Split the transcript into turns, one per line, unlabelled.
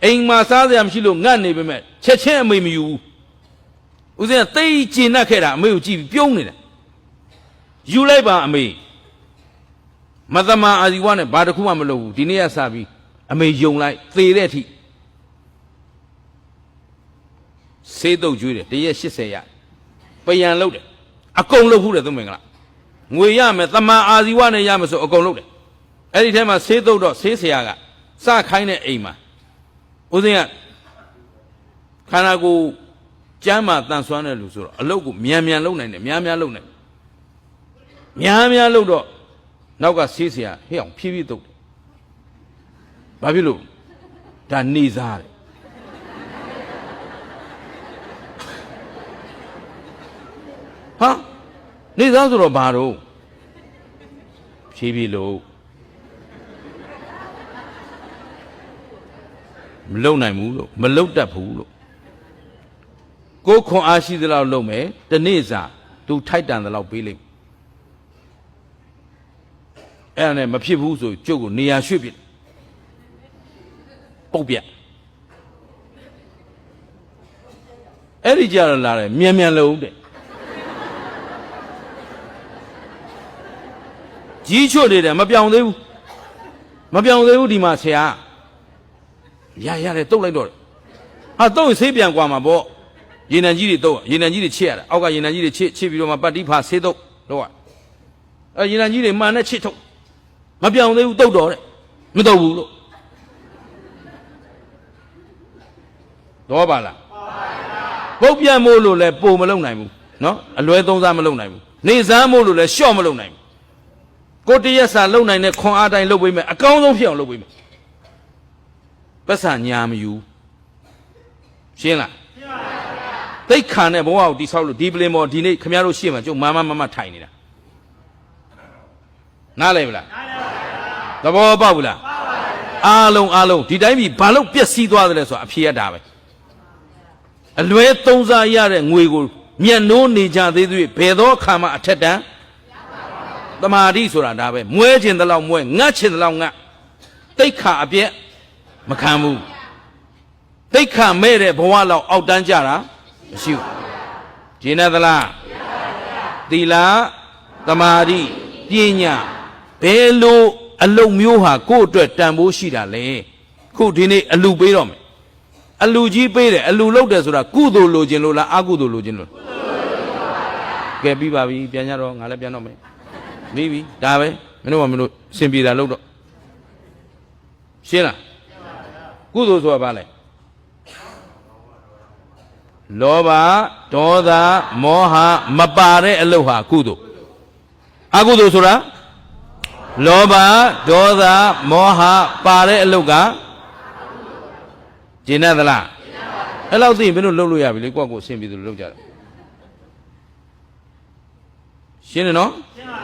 အိမ်မှာစားစရာမရှိလို့ငတ်နေပေမဲ့ချက်ချင်းအမေမယူဘူးဦးဇင်းကသိကျင်납ခဲ့တာအမေကိုကြည့်ပြီးပြုံးနေတာယူလိုက်ပါအမေမသမအာဇီဝနဲ့ဘာတစ်ခုမှမလုပ်ဘူးဒီနေ့ကစပြီးအမေယုံလိုက်သေတဲ့အထိဆေးတုပ်ကျွေးတယ်တရက်80ရပယံလုပ်တယ်အကုန်လုပ်ဘူးတယ်သုံးမင်္ဂလာငွေရမယ်သမအာဇီဝနဲ့ရမယ်ဆိုအကုန်လုပ်တယ်အဲ့ဒီထဲမှာဆေးတုပ်တော့ဆေးဆရာကစခိုင်းတဲ့အိမ်မှာဦးဇင်းကခန္ဓာကိုယ်ကျမ်းမာတန်ဆွမ်းတဲ့လူဆိုတော့အလုပ်ကိုမြန်လုပ်နိုင်တယ်များလုပ်နိုင်များလုပ်တော့နောက်ကဆေးဆရာဟဲ့အောင်ဖြည်းဖြည်းတုပ်တယ်ဘာဖြစ်လို့ဒါနေစားတယ်ဟာနေစားဆိုတော့ဘာတော့ဖြည်းဖြည်းလို့မလုံနိုင်ဘူးလို့မလုံတတ်ဘူးလို့ကိုခွန်အားရှိသလောက်လုပ်မယ်တနေ့စာသူထိုက်တန်သလောက်ပေးလိမ့်အဲ့ဒါနဲ့မဖြစ်ဘူးဆိုကျုပ်ကိုနေရာရွှေ့ပြစ်ပုတ်ပြအဲ့ဒီကြတော့လာတယ်မြန်လုံးတဲ့ကြီးချွတ်နေတယ်မပြောင်းသေးဘူးဒီမှာဆရာရတယ်တုတ်လိုက်တော့ဟာတုတ်ရင်ဆေးပြန်กว่าမှာပေါ့ရေနံကြီးတွေတုတ်ရေနံကြီးတွေချစ်ရတာအောက်ကရေနံကြီးတွေချစ်ပြီးတော့မှပတ်တိဖာဆေးတုတ်တော့ရေနံကြီးတွေမှန်နဲ့ချစ်ထုတ်မပြောင်းသေးဘူးတုတ်တော့တဲ့မတုတ်ဘူးလို့တော့ပါလားပုတ်ပြန်မို့လို့လဲပုံမလုံနိုင်ဘူးနော်အလွဲသုံးစားမလုံနိုင်ဘူးနေစားမို့လို့လဲရှော့မလုံနိုင်ဘူးကိုတရက်စာလုံနိုင်တဲ့ခွန်အားတိုင်းလုပ်ပေးမယ်အကောင်းဆုံးဖြစ်အောင်လုပ်ပေးမယ်ပတ်စံညာမယူရှင်းလားရှင်းပါဗျာသိက္ခာနဲ့ဘဝကိုတိဆောက်လို့ဒီပလင်ပေါ်ဒီနေ့ခင်ဗျားတို့ရှေ့မှာကျုပ်မထိုင်နေတာနားလည်မလားနားလည်ပါဗျာသဘောပေါက်ဘူးလားပေါက်ပါဗျာအားလုံးဒီတိုင်းပြီဘာလို့ပျက်စီးသွားတယ်လဲဆိုတာအဖြေရတာပဲအလွဲသုံးစားရတဲ့ငွေကိုမျက်နှိုးနေကြသေးသေးဘယ်သောအခါမှအထက်တန်းတမာတိဆိုတာဒါပဲမွဲခြင်းတလောက်မွဲငတ်ခြင်းတလောက်ငတ်သိက္ခာအပြည့်မခံဘူးသိက္ခာမဲ့တဲ့ဘဝလောက်အောက်တန်းကြတာမရှိဘူးဂျင်းနဲ့သလားသီလသမာဓိပညာဘယ်လိုအလုံးမျိုးဟာကိုယ့်အတွက်တန်ဖိုးရှိတာလဲခုဒီနေ့အလူပေးတော့မယ်အလူကြီးပေးတယ်အလူလုပ်တယ်ဆိုတာကုသိုလ်လိုခြင်းလို့လားအကုသိုလ်လိုခြင်းလို့ကဲပြီးပါပြီပြန်ကြတော့ငါလည်းပြန်တော့မယ်ပြီးပြီဒါပဲမင်းတို့စင်ပြေတာလုပ်တော့ရှင်းလားကုသိုလ်ဆိုတာဘာလဲလောဘဒေါသမောဟမပါတဲ့အလုပ်ဟာကုသိုလ်အကုသိုလ်ဆိုတာလောဘဒေါသမောဟပါတဲ့အလုပ်ကကျင်တ်သလားအဲ့လောက်သိရင်ဘယ်လိုလုပ်လို့ရပြီလေကိုယ့်ကိုအဆင်ပြေသလိုလုပ်ကြတယ်ရှင်းတယ်နော်ရှင်းပါ